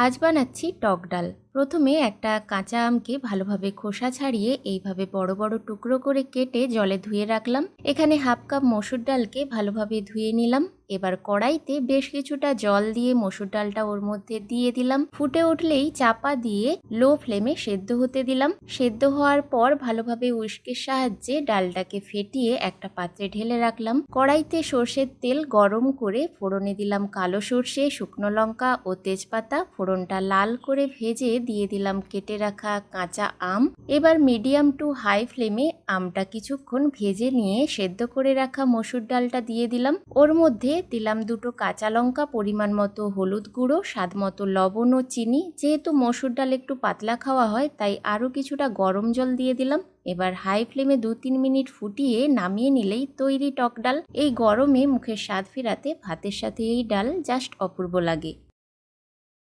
আজ বানাচ্ছি টক ডাল। প্রথমে একটা কাঁচা আমকে ভালোভাবে খোসা ছাড়িয়ে এইভাবে বড় বড় টুকরো করে কেটে জলে ধুয়ে রাখলাম। এখানে হাফ কাপ মসুর ডালকে ভালোভাবে ধুয়ে নিলাম। এবার কড়াইতে বেশ কিছুটা জল দিয়ে মসুর ডালটা ওর মধ্যে দিয়ে দিলাম। ফুটে উঠলেই চাপা দিয়ে লো ফ্লেমে সেদ্ধ হতে দিলাম। সেদ্ধ হওয়ার পর ভালোভাবে উস্কের সাহায্যে ডালটাকে ফেটিয়ে একটা পাত্রে ঢেলে রাখলাম। কড়াইতে সর্ষের তেল গরম করে ফোড়নে দিলাম কালো সর্ষে, শুকনো লঙ্কা ও তেজপাতা। ফোড়নটা লাল করে ভেজে দিয়ে দিলাম কেটে রাখা কাঁচা আম। এবার মিডিয়াম টু হাই ফ্লেমে আমটা কিছুক্ষণ ভেজে নিয়ে সেদ্ধ করে রাখা মসুর ডালটা দিয়ে দিলাম। ওর মধ্যে দিলাম দুটো কাঁচা লঙ্কা, পরিমাণ মতো হলুদ গুঁড়ো, স্বাদ মতো লবণ ও চিনি। যেহেতু মসুর ডাল একটু পাতলা খাওয়া হয় তাই আরও কিছুটা গরম জল দিয়ে দিলাম। এবার হাই ফ্লেমে 2-3 মিনিট ফুটিয়ে নামিয়ে নিলেই তৈরি টক ডাল। এই গরমে মুখের স্বাদ ফেরাতে ভাতের সাথে এই ডাল জাস্ট অপূর্ব লাগে।